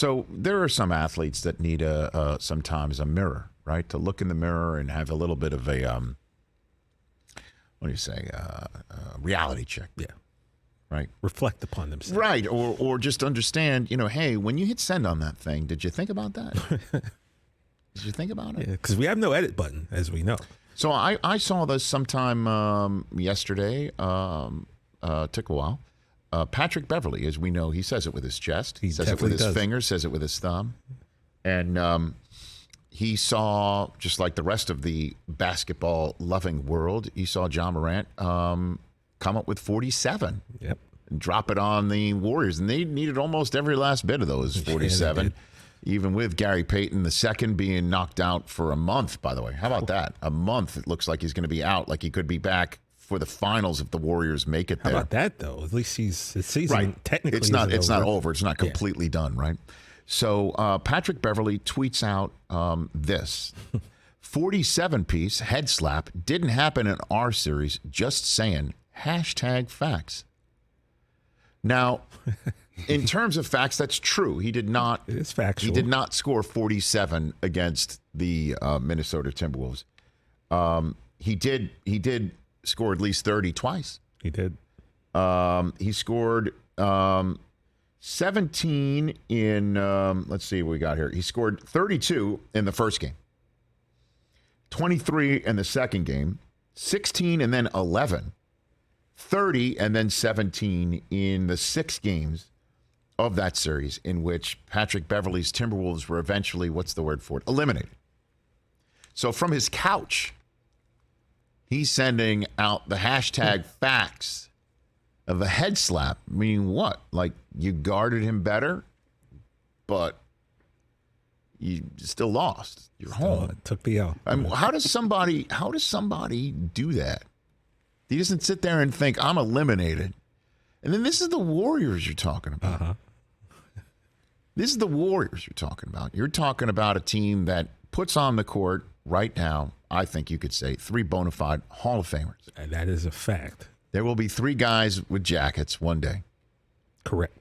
So there are some athletes that need sometimes a mirror, right? To look in the mirror and have a little bit of a what do you say? Reality check. Yeah. Right. Reflect upon themselves. Right. Or just understand, hey, when you hit send on that thing, did you think about that? Did you think about it? Yeah, because we have no edit button, as we know. So I saw this sometime yesterday. Took a while. Patrick Beverley, as we know, he says it with his chest. He says it with his fingers, says it with his thumb. And he saw, just like the rest of the basketball-loving world, he saw Ja Morant come up with 47. Yep. And drop it on the Warriors. And they needed almost every last bit of those 47. Even with Gary Payton II being knocked out for a month, by the way. How about that? A month. It looks like he's going to be out, like he could be back for the finals if the Warriors make it there. How about that, though? At least his season technically it's not over. It's not Yeah. completely done, right? So Patrick Beverley tweets out this. 47-piece head slap didn't happen in our series. Just saying. #facts. Now, in terms of facts, that's true. He did not. It is factual. He did not score 47 against the Minnesota Timberwolves. He did score at least 30 twice. He did. He scored 17 in. Let's see what we got here. He scored 32 in the first game, 23 in the second game, 16 and then 11, 30 and then 17 in the 6 games of that series in which Patrick Beverley's Timberwolves were eventually, what's the word for it, eliminated. So from his couch, he's sending out the #facts of a head slap, meaning what? Like you guarded him better, but you still lost. You're home. Took the L. How does somebody do that? He doesn't sit there and think, I'm eliminated. And then this is the Warriors you're talking about. Uh-huh. This is the Warriors you're talking about. You're talking about a team that puts on the court right now, I think you could say, 3 bona fide Hall of Famers. And that is a fact. There will be 3 guys with jackets one day. Correct.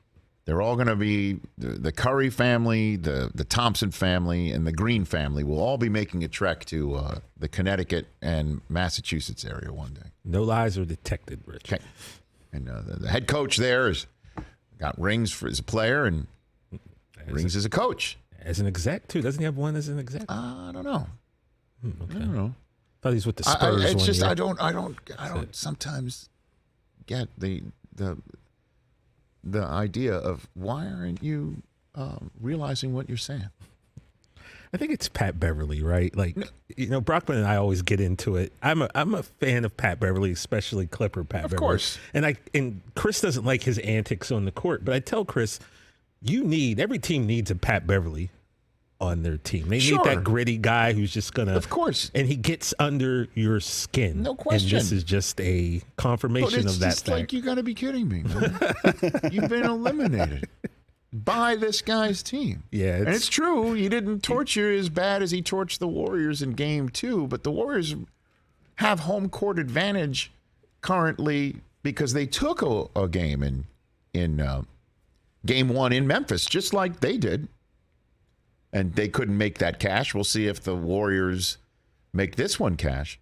They're all going to be the Curry family, the Thompson family, and the Green family will all be making a trek to the Connecticut and Massachusetts area one day. No lies are detected, Rich. Okay. And the head coach there has got rings as a player and rings as a coach. As an exec, too. Doesn't he have one as an exec? I don't know. Okay. I don't know. Thought he's with the Spurs. It's just year. I don't sometimes get the idea of why aren't you realizing what you're saying? I think it's Pat Beverley, right? Like, Brockman and I always get into it. I'm a fan of Pat Beverley, especially Clipper Pat Beverley. Of course. And Chris doesn't like his antics on the court, but I tell Chris, every team needs a Pat Beverley on their team. They need that gritty guy who's just going to... Of course. And he gets under your skin. No question. And this is just a confirmation of that fact. It's like, you got to be kidding me. You've been eliminated by this guy's team. Yeah. And it's true. He didn't torture as bad as he torched the Warriors in Game 2, but the Warriors have home court advantage currently because they took a game in Game 1 in Memphis, just like they did. And they couldn't make that cash. We'll see if the Warriors make this one cash.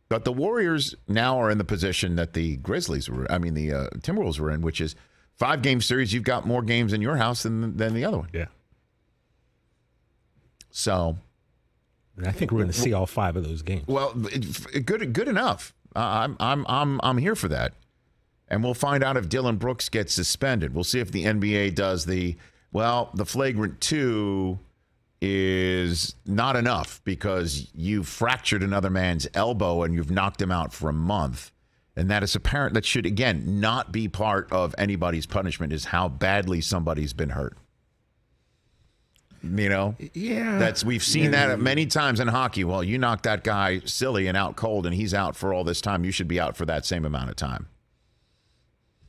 But the Warriors now are in the position that the Timberwolves were in, which is 5-game series. You've got more games in your house than the other one. Yeah. So, and I think we're going to see all 5 of those games. Well, good enough. I'm here for that. And we'll find out if Dylan Brooks gets suspended. We'll see if the NBA does the flagrant 2 is not enough because you fractured another man's elbow and you've knocked him out for a month. And that is apparent. That should, again, not be part of anybody's punishment is how badly somebody's been hurt. Yeah. We've seen that many times in hockey. Well, you knocked that guy silly and out cold and he's out for all this time. You should be out for that same amount of time.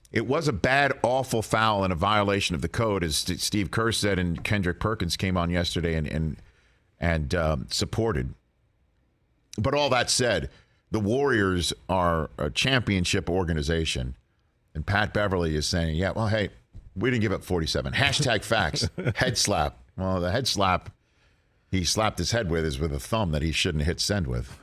It was a bad, awful foul and a violation of the code, as Steve Kerr said, and Kendrick Perkins came on yesterday and supported. But all that said, the Warriors are a championship organization, and Pat Beverley is saying, yeah, well, hey, We didn't give up 47. Hashtag facts. Head slap. Well, the head slap he slapped his head with is with a thumb that he shouldn't hit send with.